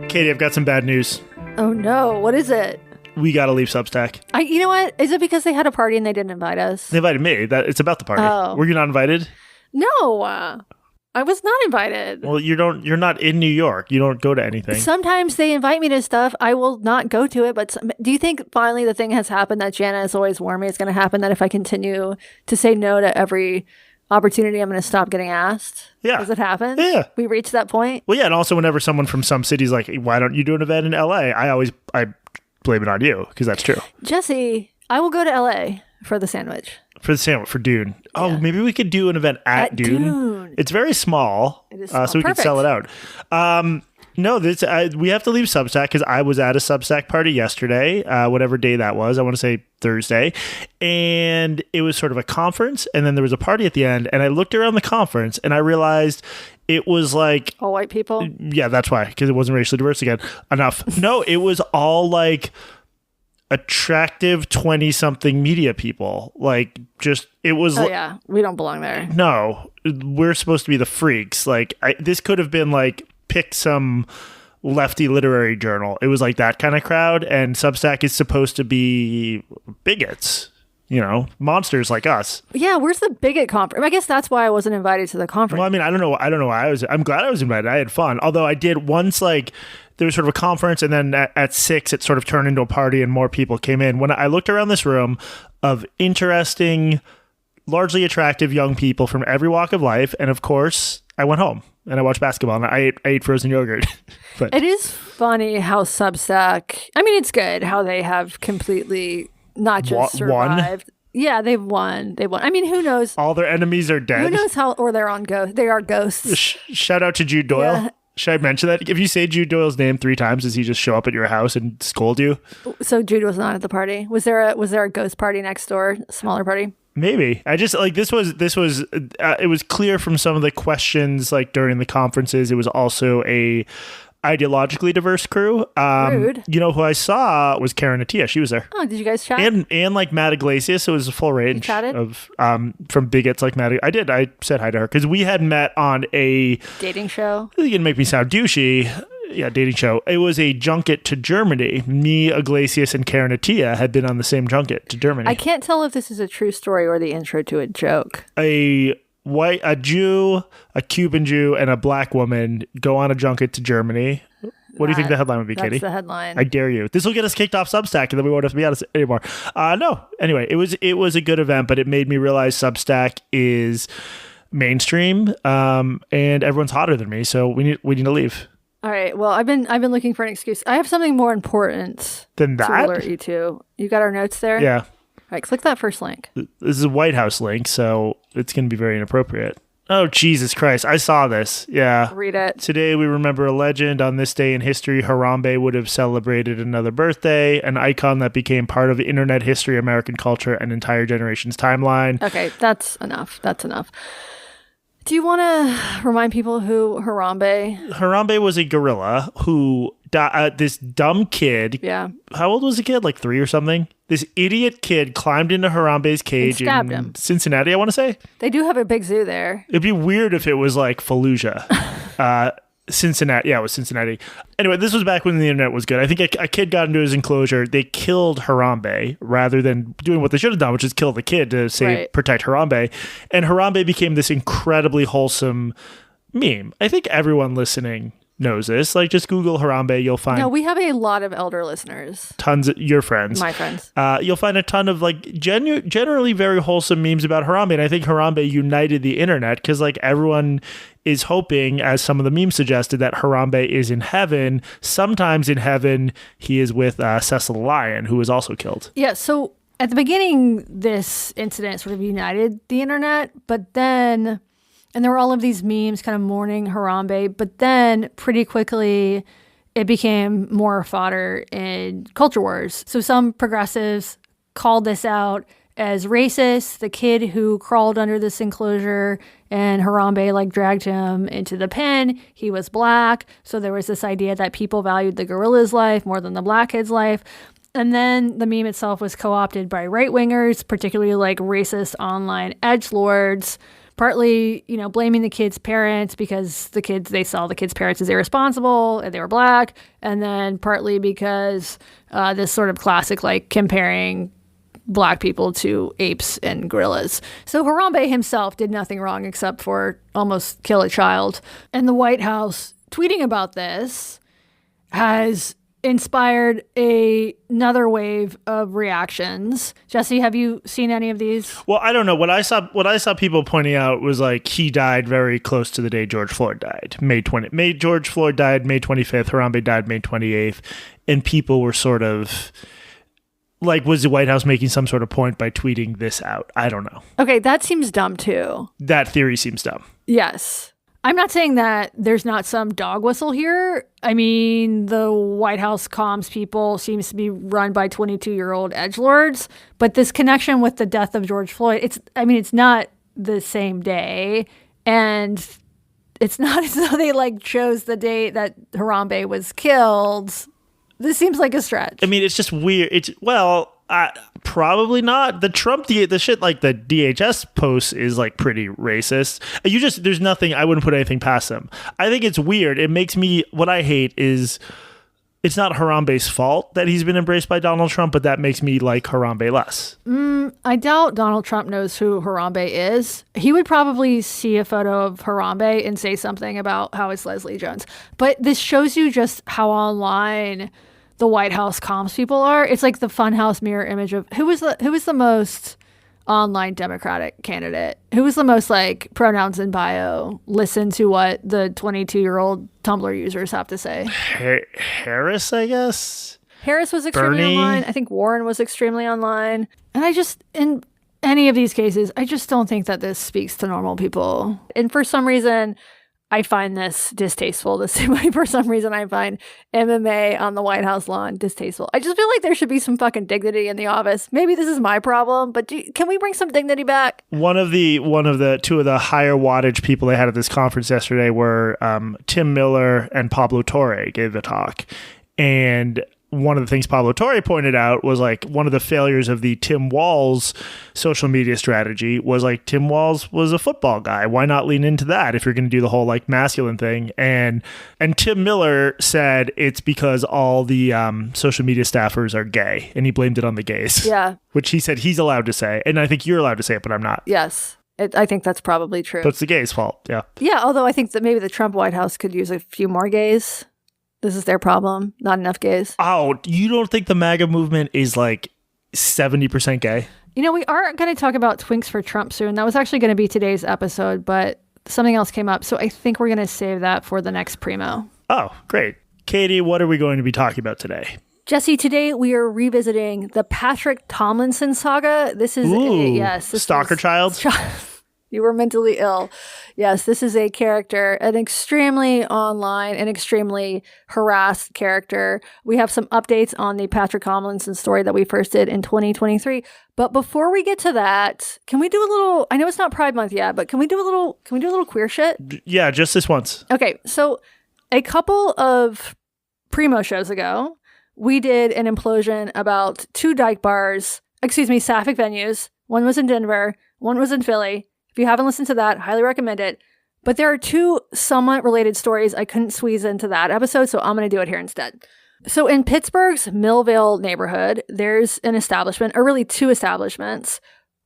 Katie, I've got some bad news. Oh no, what is it? We gotta leave Substack. You know what? Is it because they had a party and they didn't invite us? They invited me. It's about the party. Oh. Were you not invited? No, I was not invited. Well, you're not in New York. You don't go to anything. Sometimes they invite me to stuff. I will not go to it. But do you think finally the thing has happened that Jana has always warned me is going to happen? That if I continue to say no to every opportunity, I'm going to stop getting asked? Yeah. Has it happened? Yeah. We reached that point? Well, yeah. And also whenever someone from some city's like, why don't you do an event in LA? I blame it on you because that's true. Jesse, I will go to LA for the sandwich. For the sandwich, for Dune. Yeah. Oh, maybe we could do an event at Dune. It's very small. It is small. So we could sell it out. No, we have to leave Substack because I was at a Substack party yesterday, whatever day that was. I want to say Thursday. And it was sort of a conference. And then there was a party at the end. And I looked around the conference and I realized it was like... all white people? Yeah, that's why. Because it wasn't racially diverse again. Enough. No, it was all like... attractive 20-something media people. Like, just, it was... oh, yeah. We don't belong there. No. We're supposed to be the freaks. Like, this could have been, like, pick some lefty literary journal. It was, like, that kind of crowd, and Substack is supposed to be bigots. You know, monsters like us. Yeah, where's the bigot conference? I guess that's why I wasn't invited to the conference. Well, I mean, I don't know why I'm glad I was invited. I had fun. Although I did once, like... there was sort of a conference, and then at 6, it sort of turned into a party, and more people came in. When I looked around this room of interesting, largely attractive young people from every walk of life, and of course, I went home, and I watched basketball, and I ate frozen yogurt. But it is funny how Substack... I mean, it's good how they have completely not just survived. Won? Yeah, they've won. I mean, who knows? All their enemies are dead. Who knows how... or they're on ghost. They are ghosts. Shout out to Jude Doyle. Yeah. Should I mention that? If you say Jude Doyle's name 3 times, does he just show up at your house and scold you? So Jude was not at the party. Was there a ghost party next door? A smaller party? Maybe. I just like this was it was clear from some of the questions like during the conferences. It was also a ideologically diverse crew. Rude. You know who I saw was Karen Attia. She was there. Oh, did you guys chat? And like Matt Iglesias. So it was a full range of from bigots like Matt. I did. I said hi to her because we had met on a dating show. You're gonna make me sound douchey. Yeah, dating show. It was a junket to Germany. Me, Iglesias, and Karen Attia had been on the same junket to Germany. I can't tell if this is a true story or the intro to a joke. A Jew, a Cuban Jew, and a black woman go on a junket to Germany. What do you think the headline would be, Katie? That's the headline. I dare you. This will get us kicked off Substack, and then we won't have to be on it anymore. No. Anyway, it was a good event, but it made me realize Substack is mainstream, and everyone's hotter than me, so we need to leave. All right. Well, I've been looking for an excuse. I have something more important than that to alert you to. You got our notes there? Yeah. All right. Click that first link. This is a White House link, so it's going to be very inappropriate. Oh, Jesus Christ. I saw this. Yeah. Read it. Today we remember a legend. On this day in history, Harambe would have celebrated another birthday, an icon that became part of internet history, American culture, and entire generation's timeline. Okay, that's enough. That's enough. Do you want to remind people who Harambe? Harambe was a gorilla who this dumb kid. Yeah. How old was the kid? Like 3 or something? This idiot kid climbed into Harambe's cage stabbed in him. Cincinnati, I want to say. They do have a big zoo there. It'd be weird if it was like Fallujah. Cincinnati. Yeah, it was Cincinnati. Anyway, this was back when the internet was good. I think a kid got into his enclosure. They killed Harambe rather than doing what they should have done, which is kill the kid to protect Harambe. And Harambe became this incredibly wholesome meme. I think everyone listening knows this. Like, just Google Harambe. You'll find... No, we have a lot of elder listeners. Tons of your friends. My friends. You'll find a ton of, like, generally very wholesome memes about Harambe. And I think Harambe united the internet because, like, everyone is hoping, as some of the memes suggested, that Harambe is in heaven. Sometimes in heaven, he is with Cecil the Lion, who was also killed. Yeah, so at the beginning, this incident sort of united the internet, but then... and there were all of these memes kind of mourning Harambe, but then pretty quickly it became more fodder in culture wars. So some progressives called this out as racist. The kid who crawled under this enclosure and Harambe like dragged him into the pen, he was black. So there was this idea that people valued the gorilla's life more than the black kid's life. And then the meme itself was co-opted by right-wingers, particularly like racist online edgelords, partly, blaming the kids' parents because they saw the kids' parents as irresponsible and they were black. And then partly because this sort of classic, like comparing black people to apes and gorillas. So Harambe himself did nothing wrong except for almost kill a child. And the White House tweeting about this has inspired another wave of reactions. Jesse, have you seen any of these? Well, I don't know. What I saw people pointing out was like he died very close to the day George Floyd died. George Floyd died May 25th. Harambe died May 28th. And people were sort of like, was the White House making some sort of point by tweeting this out? I don't know. Okay, that seems dumb too. That theory seems dumb. Yes. I'm not saying that there's not some dog whistle here. I mean, the White House comms people seems to be run by 22-year-old edgelords, but this connection with the death of George Floyd, it's not the same day, and it's not as though they like chose the day that Harambe was killed. This seems like a stretch. I mean, it's just weird. Probably not. The Trump, the shit like the DHS post is like pretty racist. There's nothing, I wouldn't put anything past them. I think it's weird. It makes me, what I hate is, it's not Harambe's fault that he's been embraced by Donald Trump, but that makes me like Harambe less. I doubt Donald Trump knows who Harambe is. He would probably see a photo of Harambe and say something about how it's Leslie Jones. But this shows you just how online the White House comms people are. It's like the funhouse mirror image of who was the most online Democratic candidate? Who was the most like pronouns in bio? Listen to what the 22-year-old Tumblr users have to say. Harris, I guess. Harris was extremely online. I think Warren was extremely online. And in any of these cases, I just don't think that this speaks to normal people. And for some reason, I find this distasteful the same way for some reason I find MMA on the White House lawn distasteful. I just feel like there should be some fucking dignity in the office. Maybe this is my problem, but can we bring some dignity back? Two of the higher wattage people they had at this conference yesterday were Tim Miller and Pablo Torre gave a talk. And one of the things Pablo Torre pointed out was like one of the failures of the Tim Walz social media strategy was like Tim Walz was a football guy. Why not lean into that if you're going to do the whole like masculine thing? And Tim Miller said it's because all the social media staffers are gay, and he blamed it on the gays. Yeah. Which he said he's allowed to say. And I think you're allowed to say it, but I'm not. Yes. I think that's probably true. So it's the gays' fault. Yeah. Yeah. Although I think that maybe the Trump White House could use a few more gays. This is their problem. Not enough gays. Oh, you don't think the MAGA movement is like 70% gay? We are going to talk about Twinks for Trump soon. That was actually going to be today's episode, but something else came up. So I think we're going to save that for the next Primo. Oh, great. Katie, what are we going to be talking about today? Jesse, today we are revisiting the Patrick Tomlinson saga. This is Stalker Child? You were mentally ill. Yes, this is a character, an extremely online and extremely harassed character. We have some updates on the Patrick Tomlinson story that we first did in 2023. But before we get to that, can we do a little, I know it's not Pride Month yet, but can we do a little queer shit? Yeah, just this once. Okay, so a couple of Primo shows ago, we did an implosion about two sapphic venues. One was in Denver, one was in Philly. If you haven't listened to that, highly recommend it. But there are two somewhat related stories I couldn't squeeze into that episode, so I'm going to do it here instead. So in Pittsburgh's Millvale neighborhood, there's an establishment, or really two establishments,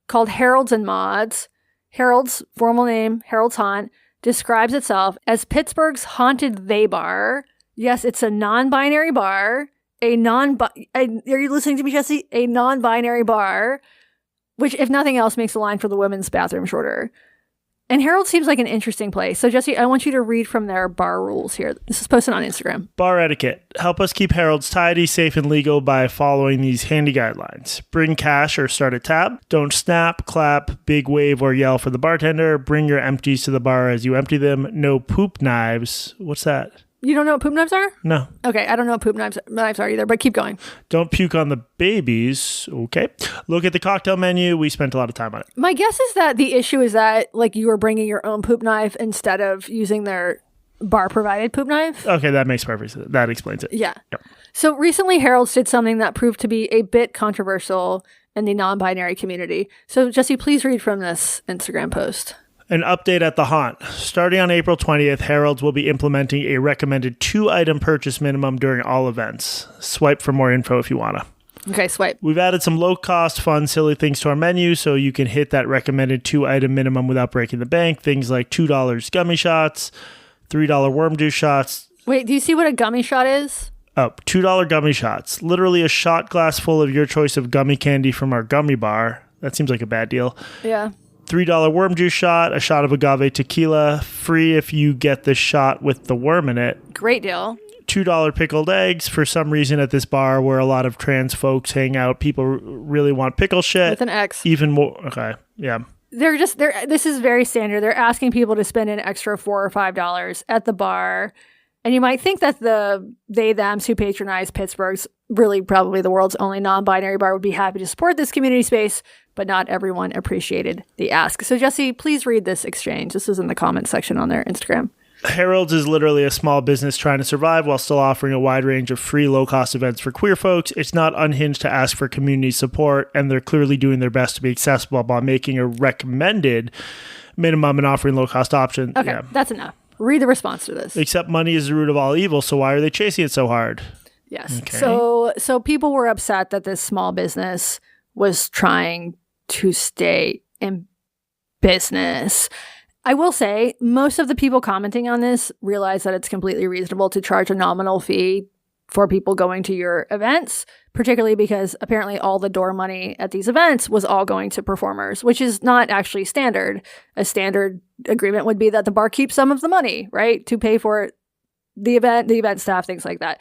called Harold's and Mods. Harold's, formal name, Harold's Haunt, describes itself as Pittsburgh's haunted they bar. Yes, it's a non-binary bar. Are you listening to me, Jesse? A non-binary bar, which, if nothing else, makes the line for the women's bathroom shorter. And Harold seems like an interesting place. So, Jesse, I want you to read from their bar rules here. This is posted on Instagram. Bar etiquette. Help us keep Harold's tidy, safe, and legal by following these handy guidelines. Bring cash or start a tab. Don't snap, clap, big wave, or yell for the bartender. Bring your empties to the bar as you empty them. No poop knives. What's that? You don't know what poop knives are? No. Okay, I don't know what poop knives are either, but keep going. Don't puke on the babies. Okay. Look at the cocktail menu. We spent a lot of time on it. My guess is that the issue is that like you were bringing your own poop knife instead of using their bar-provided poop knife. Okay, that makes perfect sense. That explains it. Yeah. Yep. So recently, Harold's did something that proved to be a bit controversial in the non-binary community. So, Jesse, please read from this Instagram post. An update at the haunt. Starting on April 20th, Harold's will be implementing a recommended 2-item purchase minimum during all events. Swipe for more info if you want to. Okay, swipe. We've added some low-cost, fun, silly things to our menu so you can hit that recommended 2-item minimum without breaking the bank. Things like $2 gummy shots, $3 worm juice shots. Wait, do you see what a gummy shot is? Oh, $2 gummy shots. Literally a shot glass full of your choice of gummy candy from our gummy bar. That seems like a bad deal. Yeah. $3 worm juice shot, a shot of agave tequila, free if you get the shot with the worm in it. Great deal. $2 pickled eggs. For some reason at this bar where a lot of trans folks hang out, people really want pickle shit. With an X. Even more. Okay. Yeah. This is very standard. They're asking people to spend an extra $4 or $5 at the bar. And you might think that the they-thems who patronize Pittsburgh's, really probably the world's only non-binary bar, would be happy to support this community space, but not everyone appreciated the ask. So Jesse, please read this exchange. This is in the comments section on their Instagram. Harold's is literally a small business trying to survive while still offering a wide range of free low-cost events for queer folks. It's not unhinged to ask for community support, and they're clearly doing their best to be accessible by making a recommended minimum and offering low-cost options. Okay, that's enough. Read the response to this. Except money is the root of all evil, so why are they chasing it so hard? Yes. Okay. So people were upset that this small business was trying to stay in business. I will say most of the people commenting on this realize that it's completely reasonable to charge a nominal fee for people going to your events, particularly because apparently all the door money at these events was all going to performers, which is not actually standard. A standard agreement would be that the bar keeps some of the money, right, to pay for the event staff, things like that.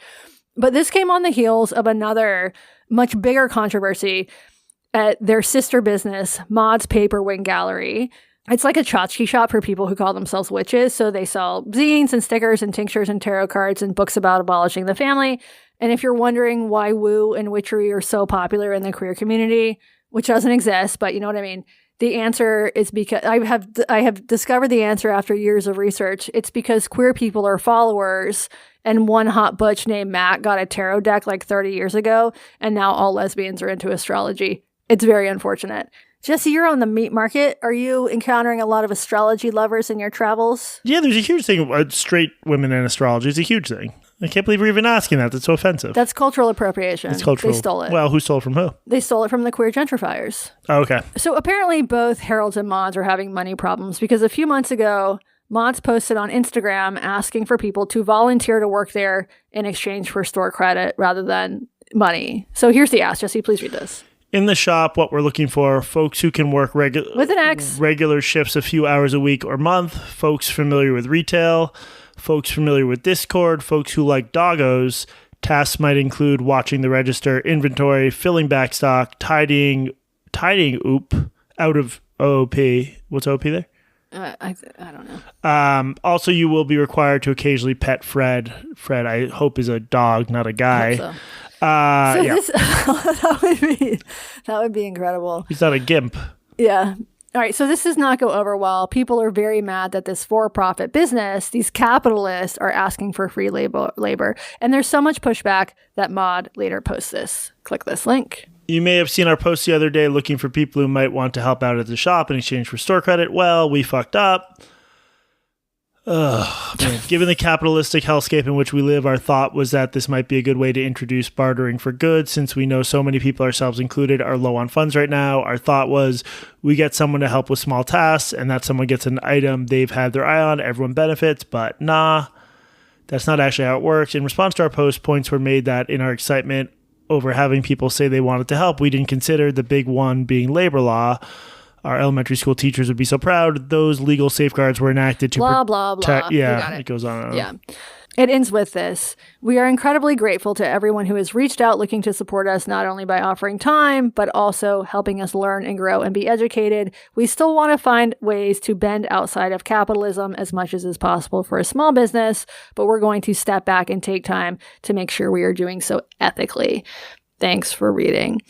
But this came on the heels of another much bigger controversy at their sister business, Maud's Paper Wing Gallery. It's like a tchotchke shop for people who call themselves witches. So they sell zines and stickers and tinctures and tarot cards and books about abolishing the family. And if you're wondering why woo and witchery are so popular in the queer community, which doesn't exist, but you know what I mean, the answer is because I have discovered the answer after years of research. It's because queer people are followers, and one hot butch named Matt got a tarot deck like 30 years ago, and now all lesbians are into astrology. It's very unfortunate. Jesse, you're on the meat market. Are you encountering a lot of astrology lovers in your travels? Yeah, there's a huge thing. Straight women in astrology is a huge thing. I can't believe we're even asking that. That's so offensive. That's cultural appropriation. It's cultural. They stole it. Well, who stole it from who? They stole it from the queer gentrifiers. Oh, okay. So apparently both Harold's and Maud's are having money problems because a few months ago, Maud's posted on Instagram asking for people to volunteer to work there in exchange for store credit rather than money. So here's the ask. Jesse, please read this. In the shop, what we're looking for, folks who can work with an X, regular shifts a few hours a week or month, folks familiar with retail, folks familiar with Discord, folks who like doggos. Tasks might include watching the register, inventory, filling back stock, tidying oop out of OOP. What's OP there? I don't know. Also, you will be required to occasionally pet Fred. Fred, I hope, is a dog, not a guy. So yeah. that would be incredible. He's not a gimp. Yeah. All right. So this does not go over well. People are very mad that this for-profit business, these capitalists, are asking for free labor. And there's so much pushback that Maud later posts this. Click this link. You may have seen our post the other day looking for people who might want to help out at the shop in exchange for store credit. Well, we fucked up. Given the capitalistic hellscape in which we live, our thought was that this might be a good way to introduce bartering for goods. Since we know so many people, ourselves included, are low on funds right now, our thought was we get someone to help with small tasks, and that someone gets an item they've had their eye on, everyone benefits. But nah, that's not actually how it works. In response to our post, points were made that in our excitement over having people say they wanted to help, we didn't consider the big one being labor law. Our elementary school teachers would be so proud. Those legal safeguards were enacted to blah, blah. Yeah, it goes on. Yeah. It ends with this. We are incredibly grateful to everyone who has reached out looking to support us, not only by offering time, but also helping us learn and grow and be educated. We still want to find ways to bend outside of capitalism as much as is possible for a small business, but we're going to step back and take time to make sure we are doing so ethically. Thanks for reading.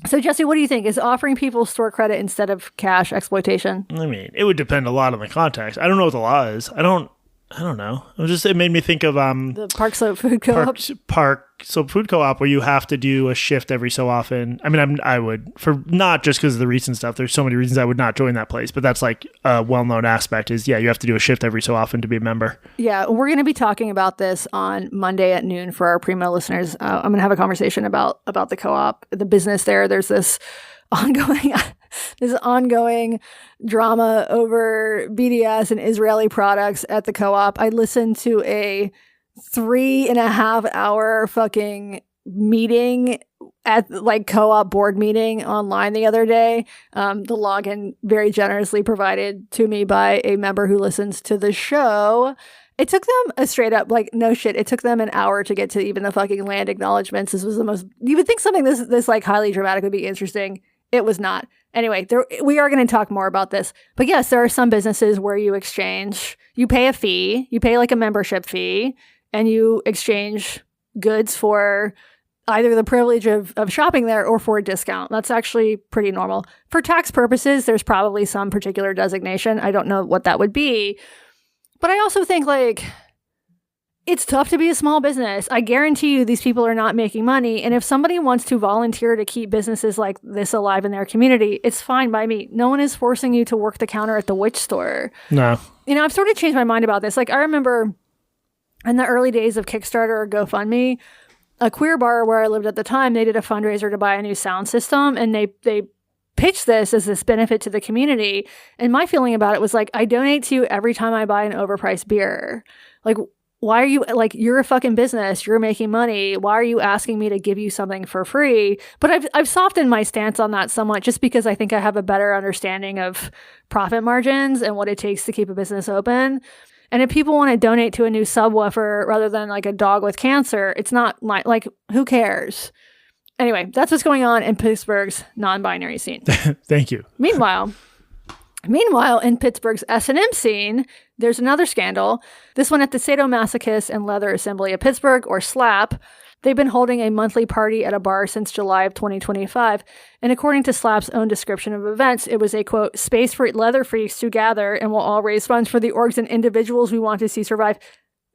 So, Jesse, what do you think? Is offering people store credit instead of cash exploitation? I mean, it would depend a lot on the context. I don't know what the law is. I don't I don't know. It made me think of The Park Slope Food Co-op. Park Slope Food Co-op, where you have to do a shift every so often. I mean, I would, for not just because of the recent stuff. There's so many reasons I would not join that place, but that's like a well-known aspect is, you have to do a shift every so often to be a member. Yeah, we're going to be talking about this on Monday at noon for our Primo listeners. I'm going to have a conversation about the co-op, the business there. There's this ongoing drama over BDS and Israeli products at the co-op. I listened to a 3.5 hour fucking meeting at like co-op board meeting online the other day. The login very generously provided to me by a member who listens to the show. It took them a straight up, like, no shit. It took them an hour to get to even the fucking land acknowledgements. This was the most, you would think something this like highly dramatic would be interesting. It was not. Anyway, we are going to talk more about this. But yes, there are some businesses where you pay a fee, you pay like a membership fee, and you exchange goods for either the privilege of shopping there or for a discount. That's actually pretty normal. For tax purposes, there's probably some particular designation. I don't know what that would be. But I also think, like, it's tough to be a small business. I guarantee you these people are not making money. And if somebody wants to volunteer to keep businesses like this alive in their community, it's fine by me. No one is forcing you to work the counter at the witch store. No. I've sort of changed my mind about this. Like, I remember in the early days of Kickstarter or GoFundMe, a queer bar where I lived at the time, they did a fundraiser to buy a new sound system, and they pitched this as this benefit to the community. And my feeling about it was like, I donate to you every time I buy an overpriced beer. Like, why are you, like, you're a fucking business, you're making money, why are you asking me to give you something for free? But I've softened my stance on that somewhat, just because I think I have a better understanding of profit margins and what it takes to keep a business open. And if people want to donate to a new subwoofer rather than like a dog with cancer, it's not like, who cares? Anyway, that's what's going on in Pittsburgh's non-binary scene. Thank you. Meanwhile, in Pittsburgh's S&M scene, there's another scandal. This one at the Sadomasochist and Leather Assembly of Pittsburgh, or SLAP. They've been holding a monthly party at a bar since July of 2025. And according to SLAP's own description of events, it was a, quote, space for leather freaks to gather and will all raise funds for the orgs and individuals we want to see survive.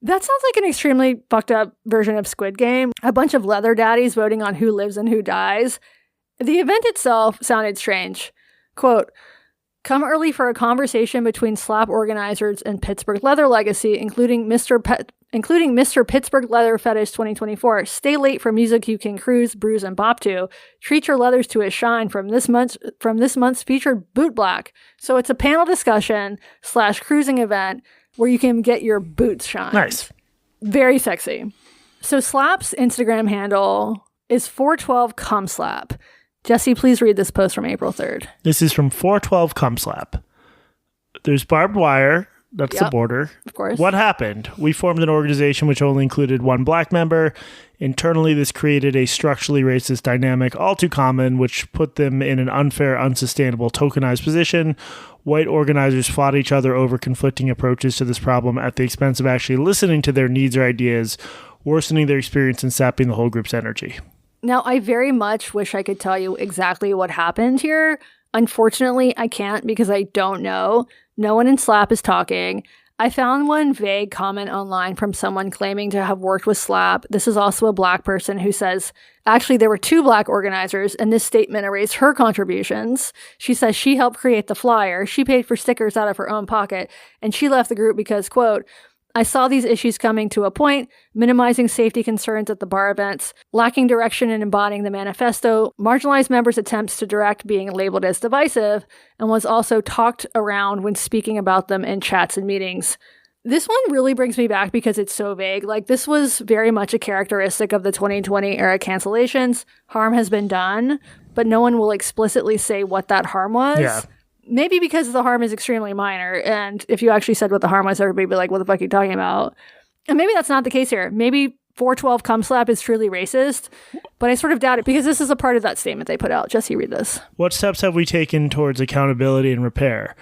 That sounds like an extremely fucked up version of Squid Game. A bunch of leather daddies voting on who lives and who dies. The event itself sounded strange. Quote, come early for a conversation between SLAP organizers and Pittsburgh Leather Legacy, including Mr. Pittsburgh Leather Fetish 2024. Stay late for music you can cruise, bruise, and bop to. Treat your leathers to a shine from this month's featured Boot Black. So it's a panel discussion / cruising event where you can get your boots shined. Nice. Very sexy. So SLAP's Instagram handle is 412cumslap. Jesse, please read this post from April 3rd. This is from 412 Cumslap. There's barbed wire. That's the border. Of course. What happened? We formed an organization which only included one black member. Internally, this created a structurally racist dynamic all too common, which put them in an unfair, unsustainable, tokenized position. White organizers fought each other over conflicting approaches to this problem at the expense of actually listening to their needs or ideas, worsening their experience and sapping the whole group's energy. Now, I very much wish I could tell you exactly what happened here. Unfortunately, I can't because I don't know. No one in SLAP is talking. I found one vague comment online from someone claiming to have worked with SLAP. This is also a black person who says, actually, there were 2 black organizers, and this statement erased her contributions. She says she helped create the flyer. She paid for stickers out of her own pocket, and she left the group because, quote, I saw these issues coming to a point, minimizing safety concerns at the bar events, lacking direction in embodying the manifesto, marginalized members' attempts to direct being labeled as divisive, and was also talked around when speaking about them in chats and meetings. This one really brings me back because it's so vague. Like, this was very much a characteristic of the 2020 era cancellations. Harm has been done, but no one will explicitly say what that harm was. Yeah. Maybe because the harm is extremely minor, and if you actually said what the harm was, everybody would be like, what the fuck are you talking about? And maybe that's not the case here. Maybe 412 Cumslap is truly racist, but I sort of doubt it because this is a part of that statement they put out. Jesse, read this. What steps have we taken towards accountability and repair?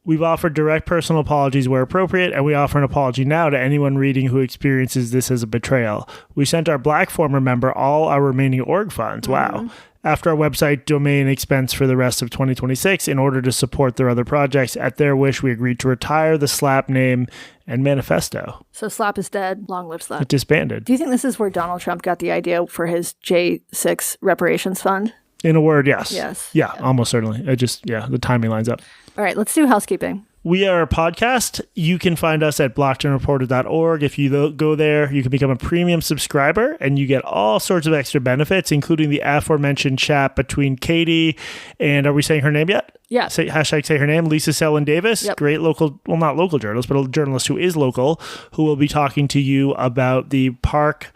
We've offered direct personal apologies where appropriate, and we offer an apology now to anyone reading who experiences this as a betrayal. We sent our black former member all our remaining org funds. Wow. after our website domain expense for the rest of 2026 in order to support their other projects. At their wish, we agreed to retire the Slap name and manifesto. So Slap is dead. Long live Slap. It disbanded. Do you think this is where Donald Trump got the idea for his J6 reparations fund? In a word, yes. Yes. Yeah, almost certainly. The timing lines up. All right, let's do housekeeping. We are a podcast. You can find us at blockchainreporter.org. If you go there, you can become a premium subscriber and you get all sorts of extra benefits, including the aforementioned chat between Katie and, are we saying her name yet? Yeah. Say her name, Lisa Selin Davis, Yep. Great local, well, not local journalist, but a journalist who is local, who will be talking to you about the Park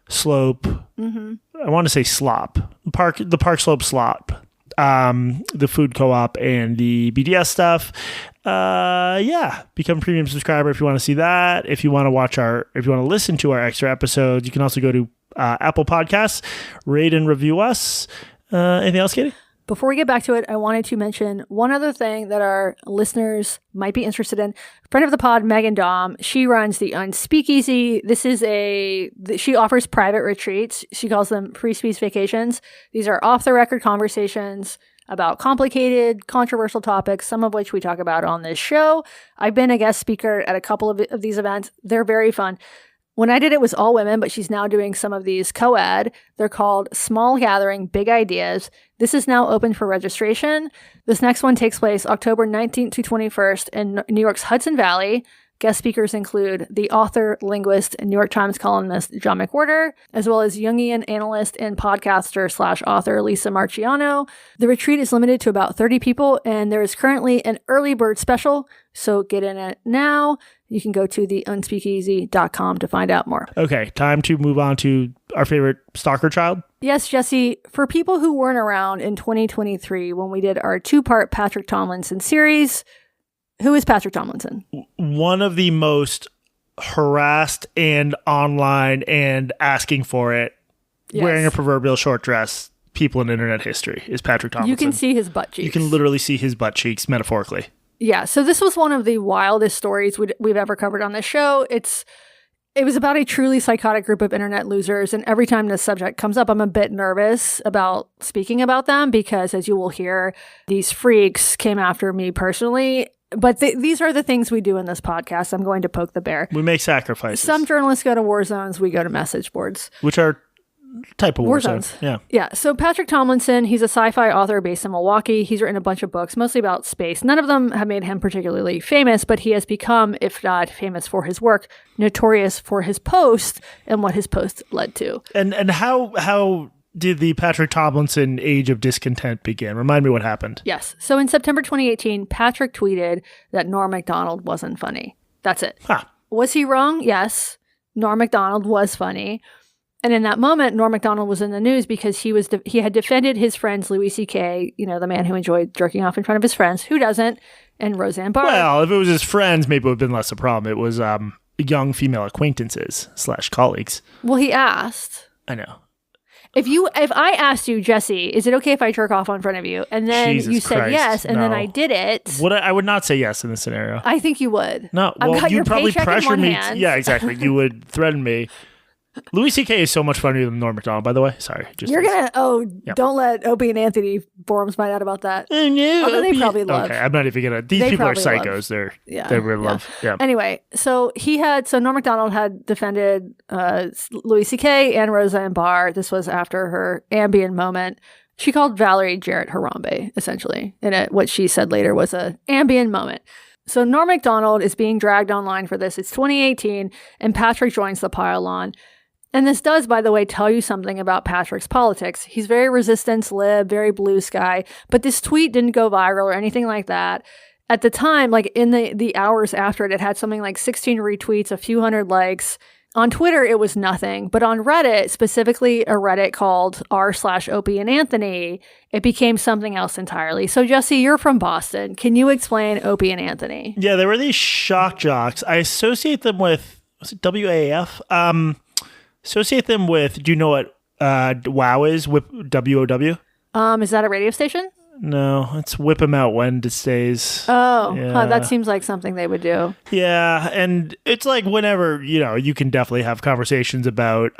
Slope. Mm-hmm. I want to say slop. The Park Slope slop. The food co-op and the BDS stuff. Become a premium subscriber if you want to see that. If you want to listen to our extra episodes, you can also go to Apple Podcasts, rate and review us. Anything else, Katie? Before we get back to it, I wanted to mention one other thing that our listeners might be interested in. Friend of the pod, Megan Dom, she runs the Unspeakeasy. She offers private retreats. She calls them free speech vacations. These are off-the-record conversations about complicated, controversial topics, some of which we talk about on this show. I've been a guest speaker at a couple of these events. They're very fun. When I did it was all women, but she's now doing some of these co-ed. They're called Small Gathering, Big Ideas. This is now open for registration. This next one takes place October 19th to 21st in New York's Hudson Valley. Guest speakers include the author, linguist, and New York Times columnist John McWhorter, as well as Jungian analyst and podcaster/author Lisa Marciano. The retreat is limited to about 30 people, and there is currently an early bird special, so get in it now. You can go to theunspeakeasy.com to find out more. Okay, time to move on to our favorite stalker child. Yes, Jesse. For people who weren't around in 2023 when we did our 2-part Patrick Tomlinson series, who is Patrick Tomlinson? One of the most harassed and online and asking for it, wearing a proverbial short dress, people in internet history is Patrick Tomlinson. You can see his butt cheeks. You can literally see his butt cheeks, metaphorically. Yeah, so this was one of the wildest stories we've ever covered on this show. It was about a truly psychotic group of internet losers, and every time this subject comes up, I'm a bit nervous about speaking about them because, as you will hear, these freaks came after me personally. But these are the things we do in this podcast. I'm going to poke the bear. We make sacrifices. Some journalists go to war zones. We go to message boards. Which are type of war zones. Yeah. Yeah. So Patrick Tomlinson, he's a sci-fi author based in Milwaukee. He's written a bunch of books, mostly about space. None of them have made him particularly famous, but he has become, if not famous for his work, notorious for his posts and what his posts led to. And how did the Patrick Tomlinson age of discontent begin? Remind me what happened. Yes. So in September 2018, Patrick tweeted that Norm Macdonald wasn't funny. That's it. Huh. Was he wrong? Yes. Norm Macdonald was funny. And in that moment, Norm Macdonald was in the news because he had defended his friends Louis C.K., the man who enjoyed jerking off in front of his friends. Who doesn't? And Roseanne Barr. Well, if it was his friends, maybe it would have been less a problem. It was young female acquaintances / colleagues. Well, he asked. I know. If I asked you, Jesse, is it okay if I jerk off in front of you? And then Jesus you said Christ, yes, and then no. I did it. I would not say yes in this scenario. I think you would. No, I've got you'd your probably paycheck in pressure one me. hand. Yeah, exactly. You would threaten me. Louis C.K. is so much funnier than Norm Macdonald, by the way. Sorry. Don't let Opie and Anthony forums find out about that. Oh, no. Although they probably love. Okay, I'm not even going to. These people are psychos. They really love. Yeah. Anyway, so Norm Macdonald had defended Louis C.K. and Roseanne Barr. This was after her Ambien moment. She called Valerie Jarrett Harambe, essentially. And what she said later was a Ambien moment. So Norm Macdonald is being dragged online for this. It's 2018, and Patrick joins the pile-on. And this does, by the way, tell you something about Patrick's politics. He's very resistance lib, very blue sky, but this tweet didn't go viral or anything like that. At the time, like in the hours after it had something like 16 retweets, a few hundred likes. On Twitter, it was nothing, but on Reddit, specifically a Reddit called r/Opie and Anthony, it became something else entirely. So, Jesse, you're from Boston. Can you explain Opie and Anthony? Yeah, there were these shock jocks. I associate them with, was it WAAF? Associate them with, do you know what WOW is? WOW? Is that a radio station? No, it's whip them out Wednesdays. Oh, yeah. That seems like something they would do. Yeah, and it's like whenever, you can definitely have conversations about,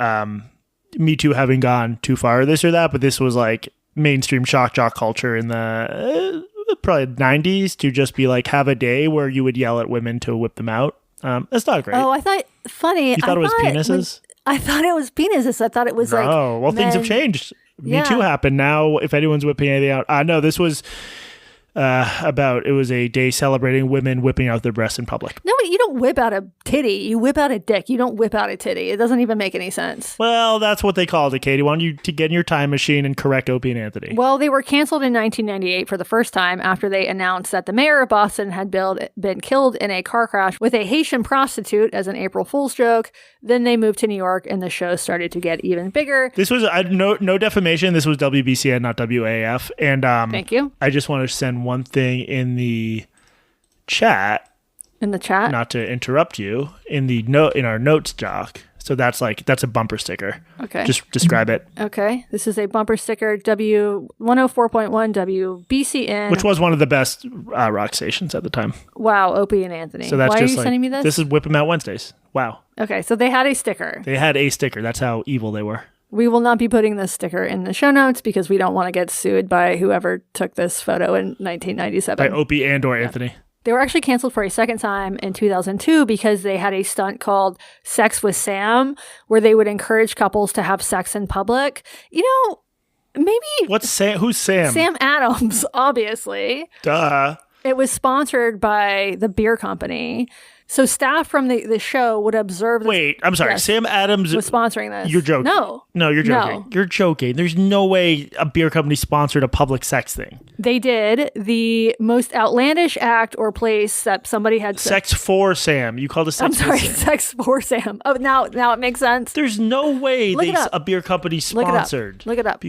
Me Too having gone too far, this or that, but this was like mainstream shock jock culture in the probably 90s to just be like, have a day where you would yell at women to whip them out. That's not great. Oh, I thought, funny. You thought it was penises? I thought it was penises. I thought it was like. Oh, well, things have changed. Me Too happened. Now, if anyone's whipping anything out, no, this was it was a day celebrating women whipping out their breasts in public. No, you don't whip out a titty. You whip out a dick. You don't whip out a titty. It doesn't even make any sense. Well, that's what they called it, Katie. Why don't you to get in your time machine and correct Opie and Anthony? Well, they were canceled in 1998 for the first time after they announced that the mayor of Boston had been killed in a car crash with a Haitian prostitute as an April Fool's joke. Then they moved to New York, and the show started to get even bigger. This was no defamation. This was WBCN, not WAF. And thank you. I just want to send one thing in the chat. In the chat? Not to interrupt you. In our notes doc. So that's a bumper sticker. Okay. Just describe it. Okay. This is a bumper sticker, W104.1 WBCN. Which was one of the best rock stations at the time. Wow, Opie and Anthony. So that's Why just are you sending me this? This is Whip 'em Out Wednesdays. Wow. Okay, so they had a sticker. That's how evil they were. We will not be putting this sticker in the show notes because we don't want to get sued by whoever took this photo in 1997. By Opie and or Anthony. They were actually canceled for a second time in 2002 because they had a stunt called Sex with Sam, where they would encourage couples to have sex in public. You know, maybe... What's Sam? Who's Sam? Sam Adams, obviously. Duh. It was sponsored by the beer company. So staff from the show would observe this. Wait, I'm sorry. Yes, Sam Adams was sponsoring this. You're joking. No, you're joking. No. You're joking. There's no way a beer company sponsored a public sex thing. They did. The most outlandish act or place that somebody had sex for Sam. You called it sex I'm sorry, for Sam. Sex for Sam. Oh, now it makes sense. There's no way a beer company sponsored. Look it up.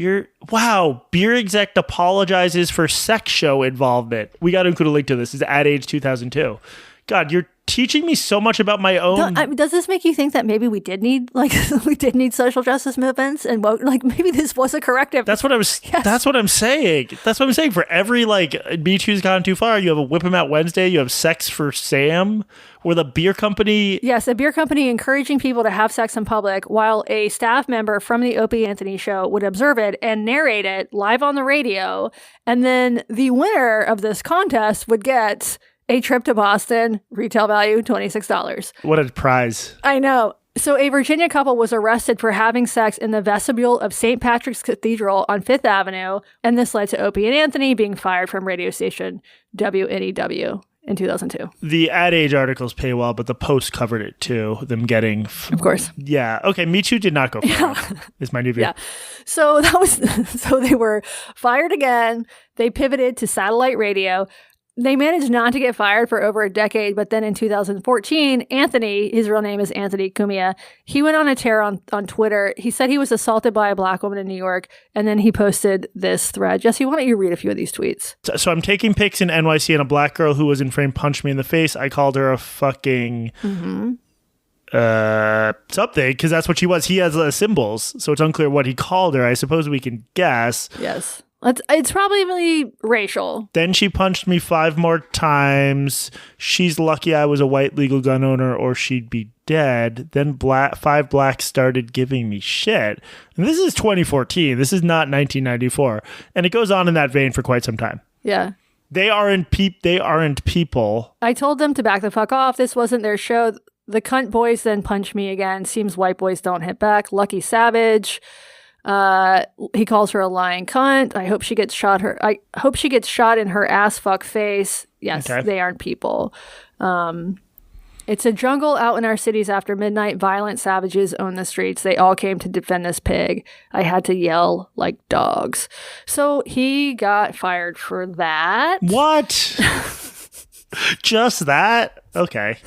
Wow. Beer exec apologizes for sex show involvement. We got to include a link to this. It's Ad Age 2002. God, you're teaching me so much about my own. Does this make you think that maybe we did need social justice movements and maybe this was a corrective? That's what I was. Yes. That's what I'm saying. That's what I'm saying. For every Me Too's gone too far, you have a Whip 'em Out Wednesday. You have Sex for Sam, where the beer company. Yes, a beer company encouraging people to have sex in public, while a staff member from the Opie Anthony show would observe it and narrate it live on the radio, and then the winner of this contest would get a trip to Boston, retail value $26. What a prize. I know. So a Virginia couple was arrested for having sex in the vestibule of St. Patrick's Cathedral on Fifth Avenue, and this led to Opie and Anthony being fired from radio station WNEW in 2002. The Ad Age articles pay well, but the Post covered it too, them getting... Of course. Yeah. Okay, Me Too did not go far enough, is my new view. Yeah. So they were fired again. They pivoted to satellite radio. They managed not to get fired for over a decade, but then in 2014, Anthony, his real name is Anthony Cumia, he went on a tear on Twitter. He said he was assaulted by a black woman in New York, and then he posted this thread. Jesse, why don't you read a few of these tweets? So I'm taking pics in NYC, and a black girl who was in frame punched me in the face. I called her a fucking... something, because that's what she was. He has symbols, so it's unclear what he called her. I suppose we can guess. Yes. It's probably really racial. Then she punched me 5 more times. She's lucky I was a white legal gun owner or she'd be dead. Then 5 blacks started giving me shit. And this is 2014. This is not 1994. And it goes on in that vein for quite some time. Yeah. They aren't people. I told them to back the fuck off. This wasn't their show. The cunt boys then punched me again. Seems white boys don't hit back. Lucky Savage. He calls her a lying cunt. I hope she gets shot. I hope she gets shot in her ass fuck face. Yes, okay. They aren't people. It's a jungle out in our cities after midnight. Violent savages own the streets. They all came to defend this pig. I had to yell like dogs. So he got fired for that. What? Just that? Okay.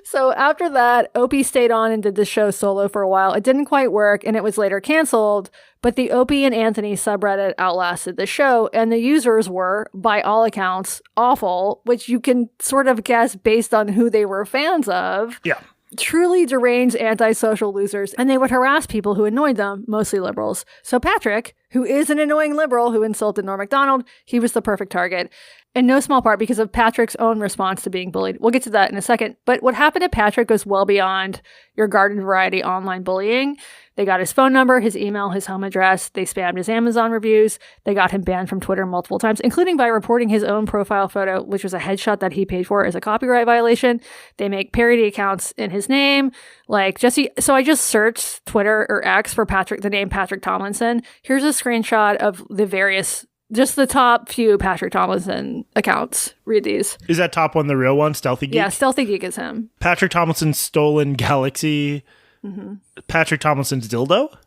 So after that, Opie stayed on and did the show solo for a while. It didn't quite work, and it was later canceled, but the Opie and Anthony subreddit outlasted the show, and the users were, by all accounts, awful, which you can sort of guess based on who they were fans of. Yeah. Truly deranged antisocial losers, and they would harass people who annoyed them, mostly liberals. So Patrick, who is an annoying liberal who insulted Norm Macdonald, he was the perfect target. In no small part because of Patrick's own response to being bullied. We'll get to that in a second. But what happened to Patrick goes well beyond your garden variety online bullying. They got his phone number, his email, his home address. They spammed his Amazon reviews. They got him banned from Twitter multiple times, including by reporting his own profile photo, which was a headshot that he paid for as a copyright violation. They make parody accounts in his name. Like Jesse, so I just searched Twitter or X for the name Patrick Tomlinson. Here's a screenshot of just the top few Patrick Tomlinson accounts. Read these. Is that top one the real one? Stealthy Geek? Yeah, Stealthy Geek is him. Patrick Tomlinson's Stolen Galaxy. Mm-hmm. Patrick Tomlinson's Dildo.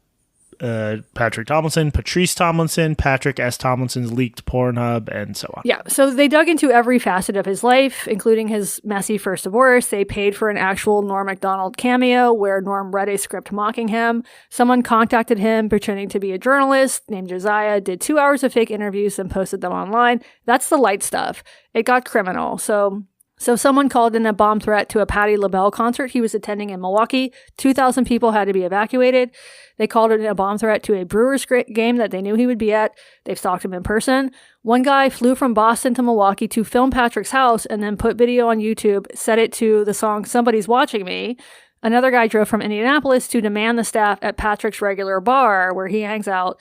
Patrick Tomlinson, Patrice Tomlinson, Patrick S. Tomlinson's Leaked Pornhub, and so on. Yeah, so they dug into every facet of his life, including his messy first divorce. They paid for an actual Norm Macdonald cameo where Norm read a script mocking him. Someone contacted him pretending to be a journalist named Josiah, did 2 hours of fake interviews and posted them online. That's the light stuff. It got criminal. So someone called in a bomb threat to a Patti LaBelle concert he was attending in Milwaukee. 2,000 people had to be evacuated. They called in a bomb threat to a Brewers game that they knew he would be at. They've stalked him in person. One guy flew from Boston to Milwaukee to film Patrick's house and then put video on YouTube, set it to the song Somebody's Watching Me. Another guy drove from Indianapolis to demand the staff at Patrick's regular bar where he hangs out.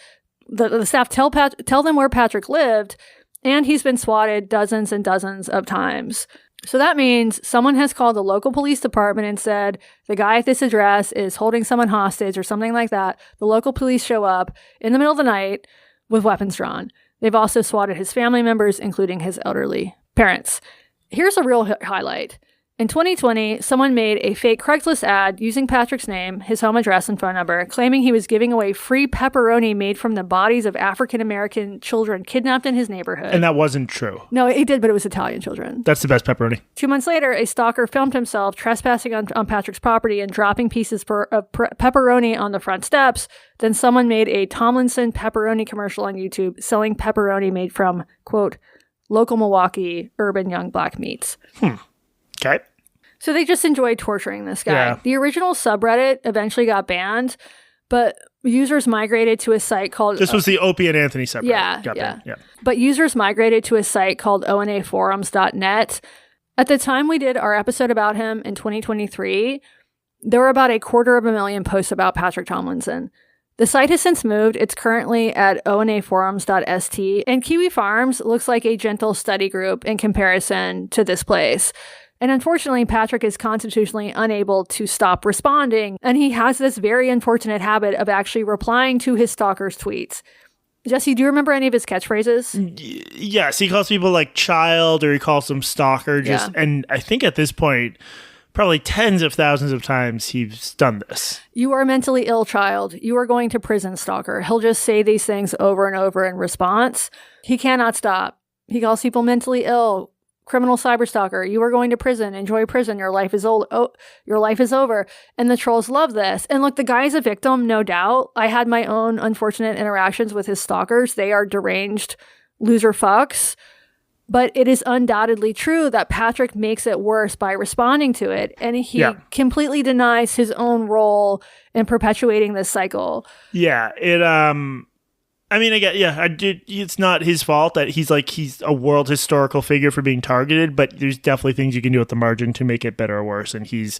The staff tell them where Patrick lived, and he's been swatted dozens and dozens of times. So that means someone has called the local police department and said, the guy at this address is holding someone hostage or something like that. The local police show up in the middle of the night with weapons drawn. They've also swatted his family members, including his elderly parents. Here's a real highlight. In 2020, someone made a fake Craigslist ad using Patrick's name, his home address, and phone number, claiming he was giving away free pepperoni made from the bodies of African-American children kidnapped in his neighborhood. And that wasn't true. No, he did, but it was Italian children. That's the best pepperoni. 2 months later, a stalker filmed himself trespassing on Patrick's property and dropping pieces of pepperoni on the front steps. Then someone made a Tomlinson pepperoni commercial on YouTube selling pepperoni made from, quote, local Milwaukee urban young black meats. Okay. So they just enjoyed torturing this guy. Yeah. The original subreddit eventually got banned, but users migrated to a site called... This was the Opie and Anthony subreddit. Yeah. But users migrated to a site called onaforums.net. At the time we did our episode about him in 2023, there were about 250,000 posts about Patrick Tomlinson. The site has since moved. It's currently at onaforums.st, and Kiwi Farms looks like a gentle study group in comparison to this place. And unfortunately, Patrick is constitutionally unable to stop responding, and he has this very unfortunate habit of actually replying to his stalkers' tweets. Jesse, do you remember any of his catchphrases? Yes, he calls people like child, or he calls them stalker. And I think at this point, probably tens of thousands of times he's done this. You are mentally ill, child. You are going to prison, stalker. He'll just say these things over and over in response. He cannot stop. He calls people mentally ill. Criminal cyberstalker, you are going to prison. Enjoy prison. Your life is old. Oh, your life is over. And the trolls love this. And look, the guy is a victim, no doubt. I had my own unfortunate interactions with his stalkers. They are deranged loser fucks. But it is undoubtedly true that Patrick makes it worse by responding to it. And he completely denies his own role in perpetuating this cycle. Yeah, it's not his fault that he's a world historical figure for being targeted, but there's definitely things you can do at the margin to make it better or worse. And it's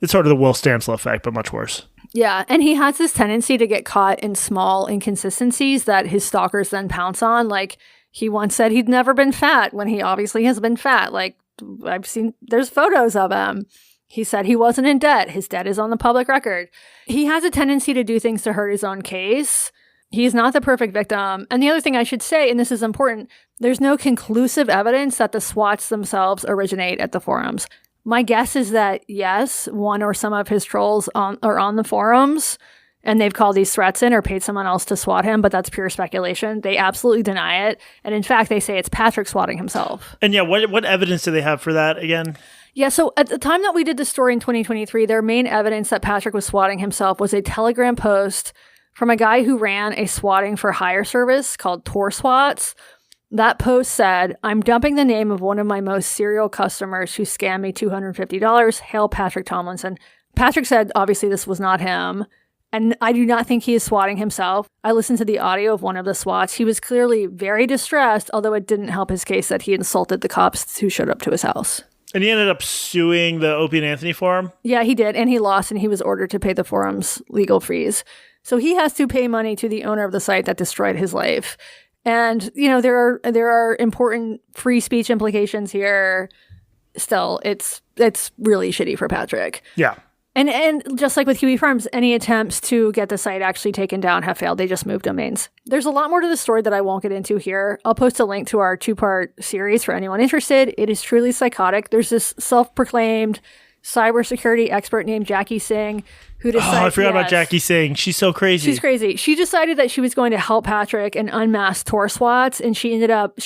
sort of the Will Stansel effect, but much worse. Yeah, and he has this tendency to get caught in small inconsistencies that his stalkers then pounce on. Like, he once said he'd never been fat when he obviously has been fat. Like, there's photos of him. He said he wasn't in debt. His debt is on the public record. He has a tendency to do things to hurt his own case. He's not the perfect victim. And the other thing I should say, and this is important, there's no conclusive evidence that the swats themselves originate at the forums. My guess is that, yes, one or some of his trolls are on the forums, and they've called these threats in or paid someone else to swat him, but that's pure speculation. They absolutely deny it. And in fact, they say it's Patrick swatting himself. And yeah, what evidence do they have for that again? Yeah, so at the time that we did the story in 2023, their main evidence that Patrick was swatting himself was a Telegram post from a guy who ran a swatting for hire service called Tour Swats. That post said, "I'm dumping the name of one of my most serial customers who scammed me $250. Hail Patrick Tomlinson." Patrick said, obviously, this was not him. And I do not think he is swatting himself. I listened to the audio of one of the swats. He was clearly very distressed, although it didn't help his case that he insulted the cops who showed up to his house. And he ended up suing the Opie and Anthony forum? Yeah, he did. And he lost, and he was ordered to pay the forum's legal fees. So he has to pay money to the owner of the site that destroyed his life. And, there are important free speech implications here. Still, it's really shitty for Patrick. Yeah. And just like with Huey Farms, any attempts to get the site actually taken down have failed. They just moved domains. There's a lot more to the story that I won't get into here. I'll post a link to our 2-part series for anyone interested. It is truly psychotic. There's this self-proclaimed cybersecurity expert named Jackie Singh who decided... Oh, I forgot about Jackie Singh. She's so crazy. She's crazy. She decided that she was going to help Patrick and unmask tour swats, and she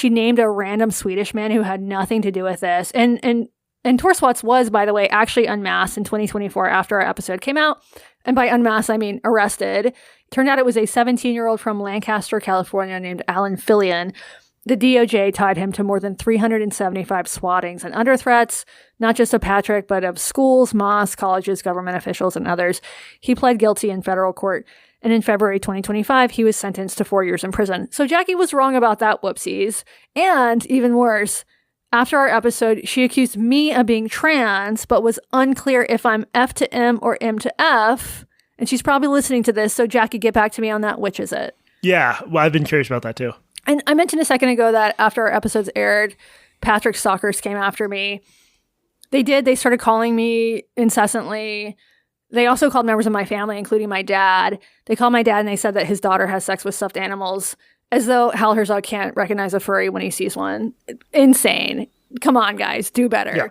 named a random Swedish man who had nothing to do with this. And tour swats was, by the way, actually unmasked in 2024 after our episode came out. And by unmasked, I mean arrested. Turned out it was a 17-year-old from Lancaster, California named Alan Fillion. The DOJ tied him to more than 375 swattings and under threats, not just of Patrick, but of schools, mosques, colleges, government officials, and others. He pled guilty in federal court. And in February 2025, he was sentenced to 4 years in prison. So Jackie was wrong about that, whoopsies. And even worse, after our episode, she accused me of being trans, but was unclear if I'm F to M or M to F. And she's probably listening to this, so Jackie, get back to me on that. Which is it? Yeah, well, I've been curious about that too. And I mentioned a second ago that after our episodes aired, Patrick's stalkers came after me. They did. They started calling me incessantly. They also called members of my family, including my dad. They called my dad and they said that his daughter has sex with stuffed animals. As though Hal Herzog can't recognize a furry when he sees one. Insane. Come on, guys. Do better. Yeah.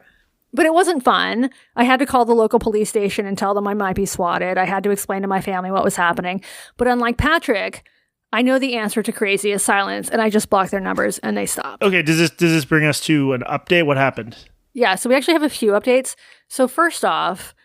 But it wasn't fun. I had to call the local police station and tell them I might be swatted. I had to explain to my family what was happening. But unlike Patrick, I know the answer to crazy is silence, and I just blocked their numbers, and they stopped. Okay, does this bring us to an update? What happened? Yeah, so we actually have a few updates. So first off,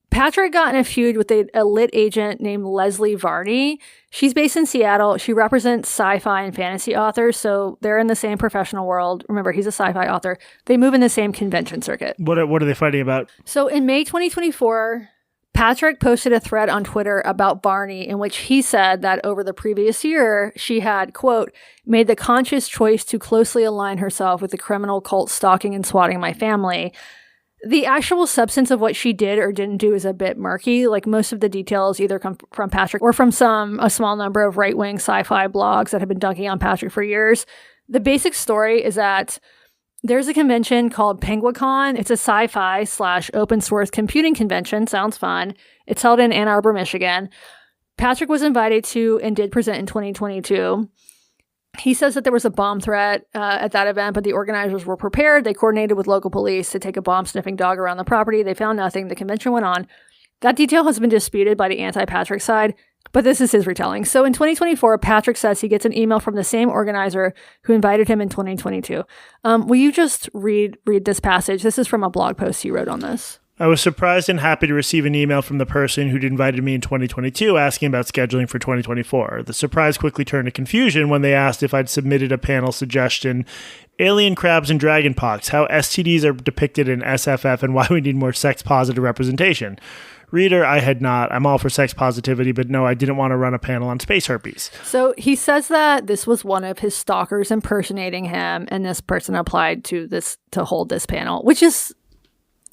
Patrick got in a feud with a lit agent named Leslie Varney. She's based in Seattle. She represents sci-fi and fantasy authors, so they're in the same professional world. Remember, he's a sci-fi author. They move in the same convention circuit. What are they fighting about? So in May 2024, Patrick posted a thread on Twitter about Varney in which he said that over the previous year, she had, quote, made the conscious choice to closely align herself with the criminal cult stalking and swatting my family. The actual substance of what she did or didn't do is a bit murky. Like most of the details either come from Patrick or from a small number of right-wing sci-fi blogs that have been dunking on Patrick for years. The basic story is that there's a convention called PenguinCon. It's a sci-fi / open source computing convention. Sounds fun. It's held in Ann Arbor, Michigan. Patrick was invited to and did present in 2022. He says that there was a bomb threat at that event, but the organizers were prepared. They coordinated with local police to take a bomb-sniffing dog around the property. They found nothing. The convention went on. That detail has been disputed by the anti-Patrick side, but this is his retelling. So in 2024, Patrick says he gets an email from the same organizer who invited him in 2022. Will you just read this passage? This is from a blog post he wrote on this. I was surprised and happy to receive an email from the person who'd invited me in 2022 asking about scheduling for 2024. The surprise quickly turned to confusion when they asked if I'd submitted a panel suggestion, alien crabs and dragonpox, how STDs are depicted in SFF and why we need more sex-positive representation. Reader, I had not. I'm all for sex positivity, but no, I didn't want to run a panel on space herpes. So he says that this was one of his stalkers impersonating him, and this person applied to hold this panel, which is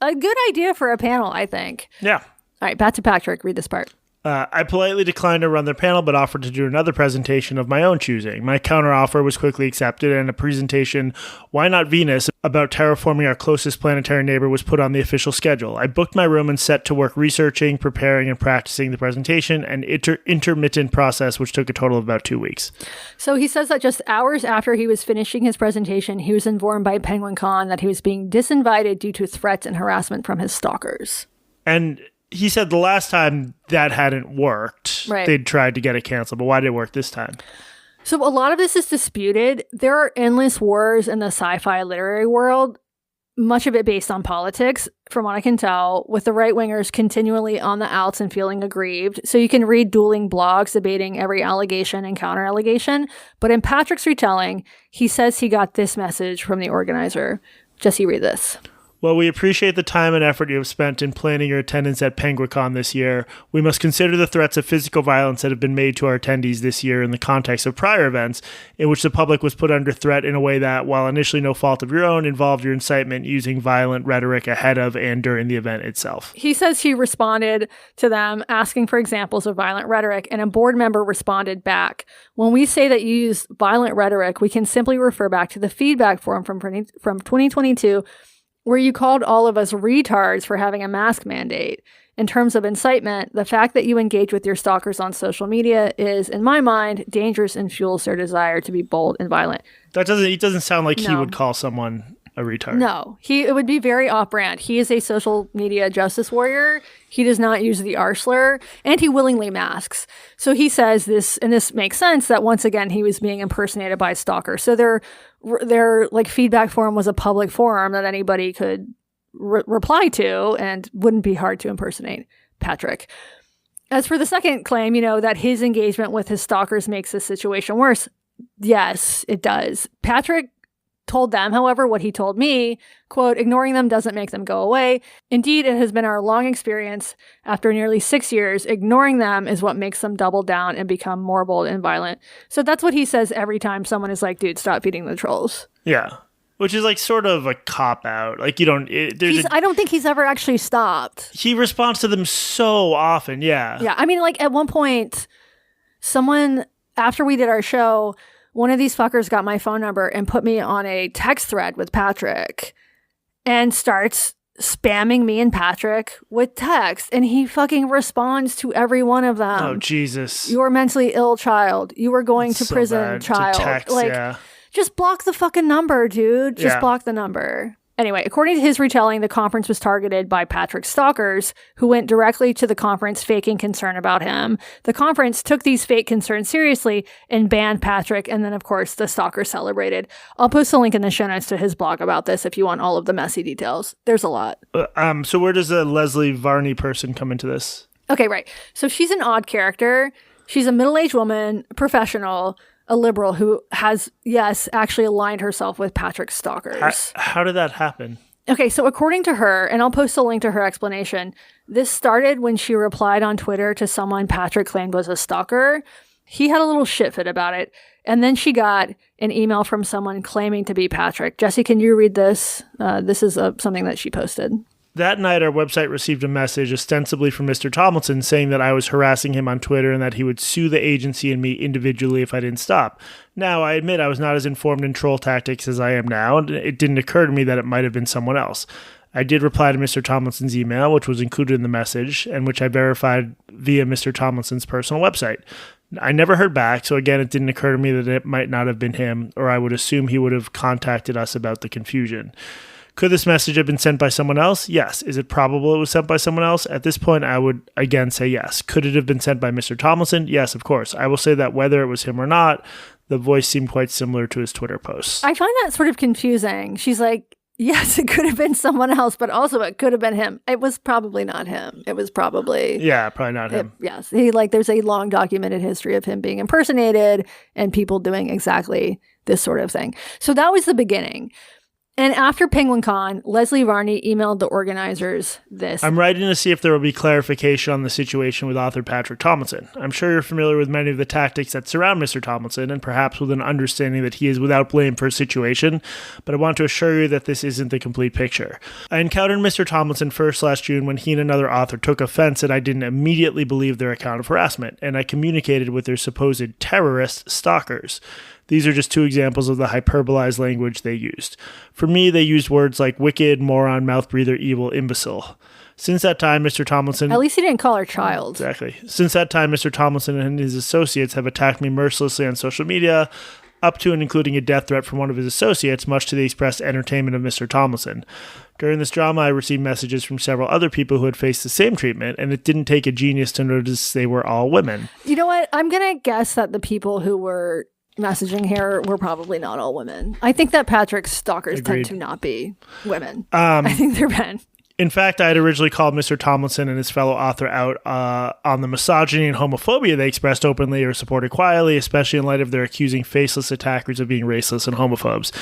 a good idea for a panel, I think. Yeah. All right, back to Patrick. Read this part. I politely declined to run their panel, but offered to do another presentation of my own choosing. My counteroffer was quickly accepted, and a presentation, Why Not Venus, about terraforming our closest planetary neighbor was put on the official schedule. I booked my room and set to work researching, preparing, and practicing the presentation, an intermittent process which took a total of about 2 weeks. So he says that just hours after he was finishing his presentation, he was informed by PenguinCon that he was being disinvited due to threats and harassment from his stalkers. And he said the last time that hadn't worked, right, they'd tried to get it canceled, but why did it work this time? So a lot of this is disputed. There are endless wars in the sci-fi literary world, much of it based on politics, from what I can tell, with the right-wingers continually on the outs and feeling aggrieved. So you can read dueling blogs debating every allegation and counter-allegation. But in Patrick's retelling, he says he got this message from the organizer. Jesse, read this. While we appreciate the time and effort you have spent in planning your attendance at PenguinCon this year, we must consider the threats of physical violence that have been made to our attendees this year in the context of prior events in which the public was put under threat in a way that, while initially no fault of your own, involved your incitement using violent rhetoric ahead of and during the event itself. He says he responded to them asking for examples of violent rhetoric, and a board member responded back. When we say that you use violent rhetoric, we can simply refer back to the feedback form from 2022 where you called all of us retards for having a mask mandate. In terms of incitement, the fact that you engage with your stalkers on social media is, in my mind, dangerous and fuels their desire to be bold and violent. It doesn't sound like he would call someone a retard. No, it would be very off-brand. He is a social media justice warrior. He does not use the R slur, and he willingly masks. So he says this, and this makes sense, that once again, he was being impersonated by a stalker. So their like feedback forum was a public forum that anybody could reply to and wouldn't be hard to impersonate Patrick. As for the second claim, that his engagement with his stalkers makes the situation worse. Yes, it does. Patrick told them, however, what he told me, quote, ignoring them doesn't make them go away. Indeed, it has been our long experience after nearly 6 years, ignoring them is what makes them double down and become more bold and violent. So that's what he says every time someone is like, dude, stop feeding the trolls. Yeah. Which is like sort of a cop-out. Like, I don't think he's ever actually stopped. He responds to them so often, yeah. Yeah, I mean, like, at one point, someone, after we did our show, one of these fuckers got my phone number and put me on a text thread with Patrick and starts spamming me and Patrick with text. And he fucking responds to every one of them. Oh, Jesus. You are mentally ill child. You are going to prison, child. To text, yeah. Just block the fucking number, dude. Just block the number. Anyway, according to his retelling, the conference was targeted by Patrick's stalkers, who went directly to the conference faking concern about him. The conference took these fake concerns seriously and banned Patrick, and then, of course, the stalkers celebrated. I'll post a link in the show notes to his blog about this if you want all of the messy details. There's a lot. So where does the Leslie Varney person come into this? Okay, right. So she's an odd character. She's a middle-aged woman, professional, a liberal who has, yes, actually aligned herself with Patrick's stalkers. How did that happen? Okay, so according to her, and I'll post a link to her explanation, this started when she replied on Twitter to someone Patrick claimed was a stalker. He had a little shit fit about it, and then she got an email from someone claiming to be Patrick. Jesse, can you read this? This is something that she posted. That night, our website received a message ostensibly from Mr. Tomlinson saying that I was harassing him on Twitter and that he would sue the agency and me individually if I didn't stop. Now, I admit I was not as informed in troll tactics as I am now, and it didn't occur to me that it might have been someone else. I did reply to Mr. Tomlinson's email, which was included in the message, and which I verified via Mr. Tomlinson's personal website. I never heard back, so again, it didn't occur to me that it might not have been him, or I would assume he would have contacted us about the confusion. Could this message have been sent by someone else? Yes. Is it probable it was sent by someone else? At this point, I would again say yes. Could it have been sent by Mr. Tomlinson? Yes, of course. I will say that whether it was him or not, the voice seemed quite similar to his Twitter posts. I find that sort of confusing. She's like, yes, it could have been someone else, but also it could have been him. It was probably not him. It was probably... Yeah, probably not him. Yes. There's a long documented history of him being impersonated and people doing exactly this sort of thing. So that was the beginning. And after PenguinCon, Leslie Varney emailed the organizers this. I'm writing to see if there will be clarification on the situation with author Patrick Tomlinson. I'm sure you're familiar with many of the tactics that surround Mr. Tomlinson, and perhaps with an understanding that he is without blame for his situation, but I want to assure you that this isn't the complete picture. I encountered Mr. Tomlinson first last June when he and another author took offense that I didn't immediately believe their account of harassment, and I communicated with their supposed terrorist stalkers. These are just two examples of the hyperbolized language they used. For me, they used words like wicked, moron, mouth breather, evil, imbecile. Since that time, Mr. Tomlinson... At least he didn't call her child. Exactly. Since that time, Mr. Tomlinson and his associates have attacked me mercilessly on social media, up to and including a death threat from one of his associates, much to the expressed entertainment of Mr. Tomlinson. During this drama, I received messages from several other people who had faced the same treatment, and it didn't take a genius to notice they were all women. You know what? I'm going to guess that the people who were messaging here were probably not all women. I think that Patrick's stalkers tend to not be women. I think they're men. In fact, I had originally called Mr. Tomlinson and his fellow author out on the misogyny and homophobia they expressed openly or supported quietly, especially in light of their accusing faceless attackers of being raceless and homophobes.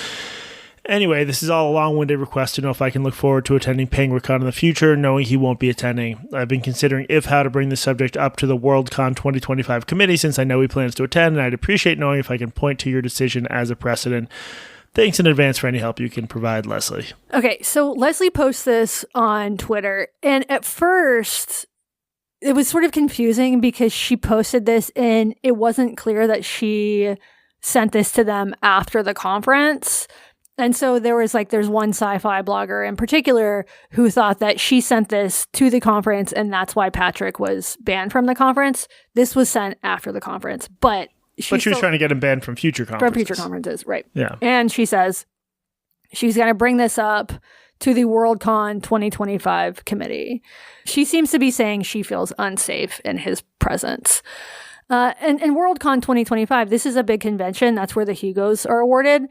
Anyway, this is all a long-winded request to know if I can look forward to attending Penguicon in the future, knowing he won't be attending. I've been considering how to bring the subject up to the WorldCon 2025 committee since I know he plans to attend, and I'd appreciate knowing if I can point to your decision as a precedent. Thanks in advance for any help you can provide, Leslie. Okay, so Leslie posts this on Twitter, and at first it was sort of confusing because she posted this and it wasn't clear that she sent this to them after the conference. And so there's one sci-fi blogger in particular who thought that she sent this to the conference and that's why Patrick was banned from the conference. This was sent after the conference, but she was trying to get him banned from future conferences. From future conferences, right. Yeah. And she says she's going to bring this up to the WorldCon 2025 committee. She seems to be saying she feels unsafe in his presence. And WorldCon 2025, this is a big convention. That's where the Hugos are awarded.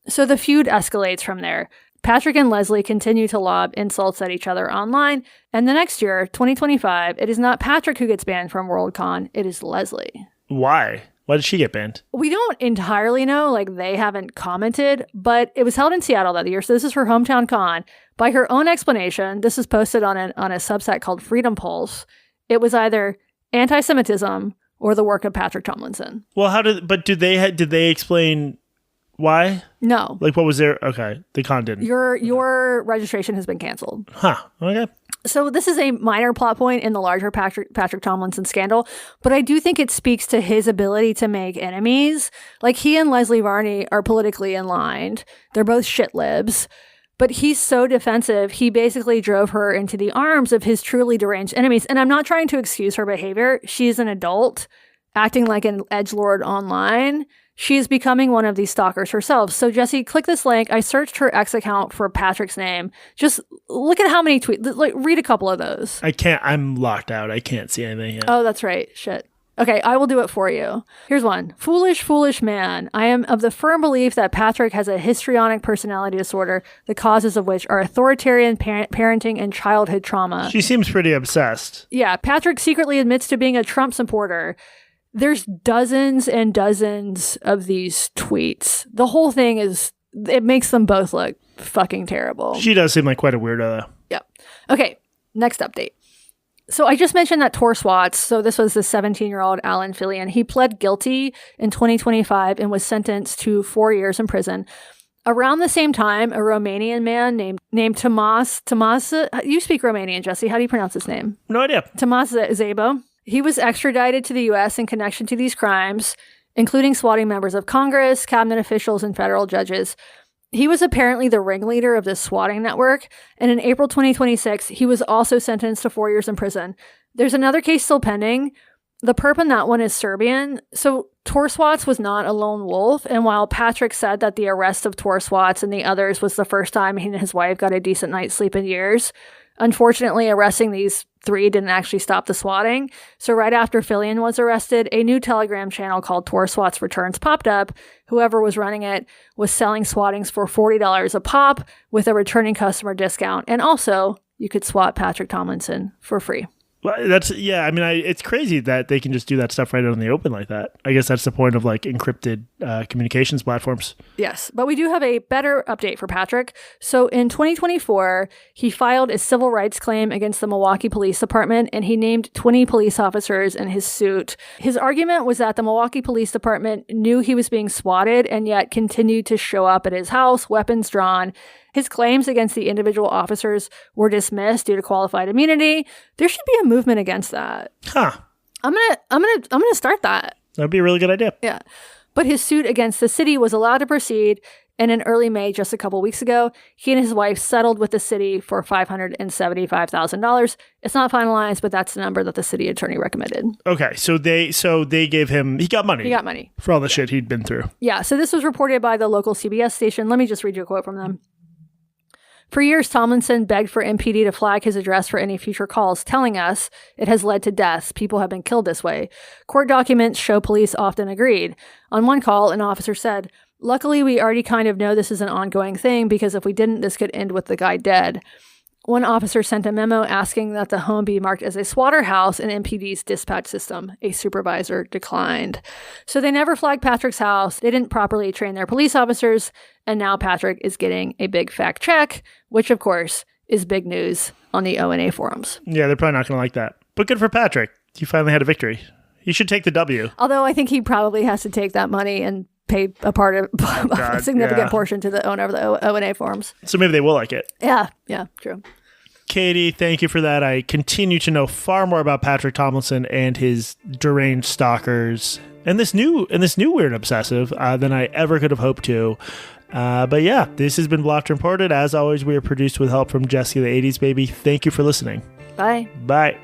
So the feud escalates from there. Patrick and Leslie continue to lob insults at each other online. And the next year, 2025, it is not Patrick who gets banned from WorldCon. It is Leslie. Why? Why did she get banned? We don't entirely know. They haven't commented, but it was held in Seattle that year. So this is her hometown con. By her own explanation, this is posted on a subset called Freedom Pulse. It was either anti-Semitism or the work of Patrick Tomlinson. Well, did they explain why? No. What was their, okay, the con didn't. Your registration has been canceled. Huh, okay. So this is a minor plot point in the larger Patrick Tomlinson scandal, but I do think it speaks to his ability to make enemies. He and Leslie Varney are politically aligned. They're both shit libs, but he's so defensive, he basically drove her into the arms of his truly deranged enemies. And I'm not trying to excuse her behavior. She's an adult acting like an edgelord online. She is becoming one of these stalkers herself. So, Jesse, click this link. I searched her X account for Patrick's name. Just look at how many tweets. Read a couple of those. I can't. I'm locked out. I can't see anything yet. Oh, that's right. Shit. Okay, I will do it for you. Here's one. Foolish, foolish man. I am of the firm belief that Patrick has a histrionic personality disorder, the causes of which are authoritarian parenting and childhood trauma. She seems pretty obsessed. Yeah, Patrick secretly admits to being a Trump supporter. There's dozens and dozens of these tweets. The whole thing it makes them both look fucking terrible. She does seem like quite a weirdo, though. Yep. Okay, next update. So I just mentioned that Tor Swats, so this was the 17-year-old Alan Fillion. He pled guilty in 2025 and was sentenced to 4 years in prison. Around the same time, a Romanian man named Tomas, you speak Romanian, Jesse. How do you pronounce his name? No idea. Tomas Zabo. He was extradited to the U.S. in connection to these crimes, including swatting members of Congress, cabinet officials, and federal judges. He was apparently the ringleader of this swatting network, and in April 2026, he was also sentenced to 4 years in prison. There's another case still pending. The perp in that one is Serbian. So Tor Swats was not a lone wolf, and while Patrick said that the arrest of Tor Swats and the others was the first time he and his wife got a decent night's sleep in years, unfortunately, arresting these 3 didn't actually stop the swatting. So right after Fillion was arrested, a new Telegram channel called Tor Swats Returns popped up. Whoever was running it was selling swattings for $40 a pop with a returning customer discount. And also, you could swat Patrick Tomlinson for free. Well, it's crazy that they can just do that stuff right out in the open like that. I guess that's the point of encrypted communications platforms. Yes, but we do have a better update for Patrick. So in 2024, he filed a civil rights claim against the Milwaukee Police Department, and he named 20 police officers in his suit. His argument was that the Milwaukee Police Department knew he was being swatted and yet continued to show up at his house, weapons drawn. His claims against the individual officers were dismissed due to qualified immunity. There should be a movement against that. Huh. I'm gonna start that. That'd be a really good idea. Yeah. But his suit against the city was allowed to proceed, and in early May, just a couple weeks ago, he and his wife settled with the city for $575,000. It's not finalized, but that's the number that the city attorney recommended. Okay, so they gave him, he got money. He got money. For all the shit he'd been through. Yeah, so this was reported by the local CBS station. Let me just read you a quote from them. For years, Tomlinson begged for MPD to flag his address for any future calls, telling us it has led to deaths. People have been killed this way. Court documents show police often agreed. On one call, an officer said, "Luckily, we already kind of know this is an ongoing thing because if we didn't, this could end with the guy dead." one officer sent a memo asking that the home be marked as a slaughterhouse in MPD's dispatch system. A supervisor declined. So they never flagged Patrick's house. They didn't properly train their police officers. And now Patrick is getting a big fact check, which, of course, is big news on the ONA forums. Yeah, they're probably not going to like that. But good for Patrick. He finally had a victory. He should take the W. Although I think he probably has to take that money and pay a significant portion to the owner of the ONA forums. So maybe they will like it. Yeah, true. Katie, thank you for that. I continue to know far more about Patrick Tomlinson and his deranged stalkers and this new weird obsessive than I ever could have hoped to. But yeah, this has been Blocked and Reported. As always, we are produced with help from Jessica the 80s Baby. Thank you for listening. Bye. Bye.